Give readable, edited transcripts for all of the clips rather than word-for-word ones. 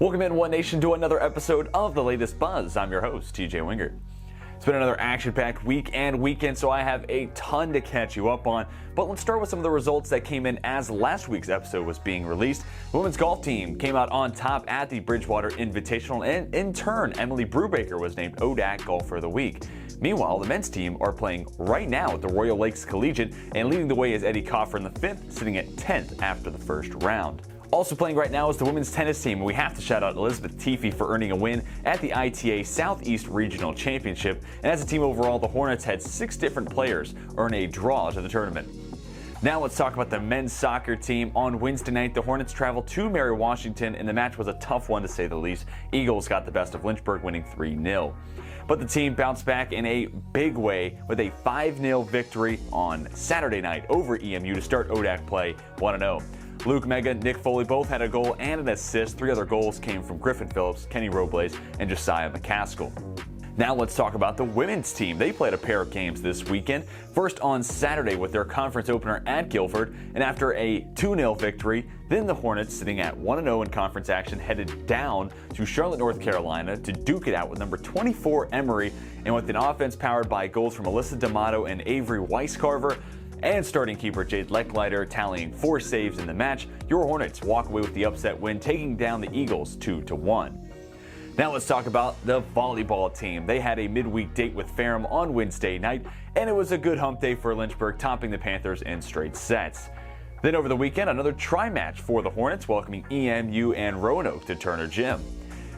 Welcome in, One Nation, to another episode of The Latest Buzz. I'm your host, TJ Wingert. It's been another action-packed week and weekend, so I have a ton to catch you up on. But let's start with some of the results that came in as last week's episode was being released. The women's golf team came out on top at the Bridgewater Invitational, and in turn, Emily Brubaker was named ODAC Golfer of the Week. Meanwhile, the men's team are playing right now at the Royal Lakes Collegiate, and leading the way is Eddie Coffer in the 5th, sitting at 10th after the first round. Also playing right now is the women's tennis team, and we have to shout out Elizabeth Teefy for earning a win at the ITA Southeast Regional Championship. And as a team overall, the Hornets had 6 different players earn a draw to the tournament. Now let's talk about the men's soccer team. On Wednesday night, the Hornets traveled to Mary Washington, and the match was a tough one to say the least. Eagles got the best of Lynchburg, winning 3-0. But the team bounced back in a big way with a 5-0 victory on Saturday night over EMU to start ODAC play 1-0. Luke Mega, Nick Foley both had a goal and an assist. 3 other goals came from Griffin Phillips, Kenny Robles, and Josiah McCaskill. Now let's talk about the women's team. They played a pair of games this weekend. First on Saturday with their conference opener at Guilford, and after a 2-0 victory, then the Hornets, sitting at 1-0 in conference action, headed down to Charlotte, North Carolina to duke it out with number 24 Emory, and with an offense powered by goals from Alyssa D'Amato and Avery Weiscarver, and starting keeper Jade Lecklider tallying 4 saves in the match, your Hornets walk away with the upset win, taking down the Eagles 2-1. Now let's talk about the volleyball team. They had a midweek date with Ferrum on Wednesday night, and it was a good hump day for Lynchburg, topping the Panthers in straight sets. Then over the weekend, another tri-match for the Hornets, welcoming EMU and Roanoke to Turner Gym.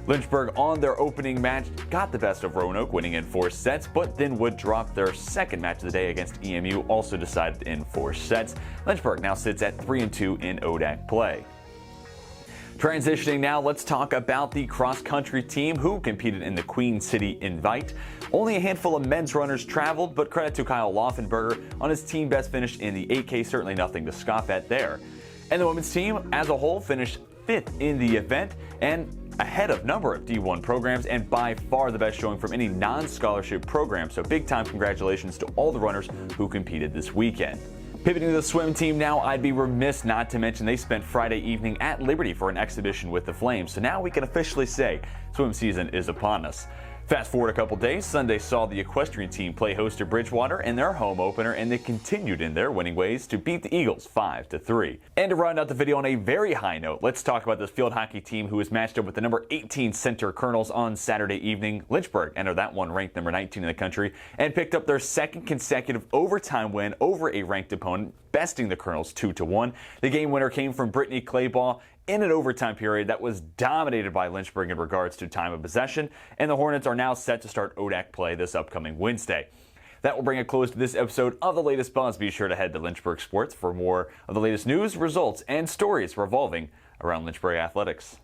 Lynchburg, on their opening match, got the best of Roanoke, winning in 4 sets, but then would drop their second match of the day against EMU, also decided in 4 sets. Lynchburg now sits at 3-2 in ODAC play. Transitioning now, let's talk about the cross-country team who competed in the Queen City Invite. Only a handful of men's runners traveled, but credit to Kyle Laufenberger on his team best finish in the 8K, certainly nothing to scoff at there. And the women's team as a whole finished 5th in the event and ahead of number of D1 programs, and by far the best showing from any non-scholarship program. So big time congratulations to all the runners who competed this weekend. Pivoting to the swim team now, I'd be remiss not to mention they spent Friday evening at Liberty for an exhibition with the Flames. So now we can officially say swim season is upon us. Fast forward a couple days, Sunday saw the equestrian team play host to Bridgewater in their home opener, and they continued in their winning ways to beat the Eagles 5-3. And to round out the video on a very high note, let's talk about this field hockey team who was matched up with the number 18 Center Colonels on Saturday evening. Lynchburg entered that one ranked number 19 in the country and picked up their second consecutive overtime win over a ranked opponent, besting the Colonels 2-1. The game winner came from Brittany Claybaugh in an overtime period that was dominated by Lynchburg in regards to time of possession, and the Hornets are now set to start ODAC play this upcoming Wednesday. That will bring a close to this episode of The Latest Buzz. Be sure to head to Lynchburg Sports for more of the latest news, results, and stories revolving around Lynchburg athletics.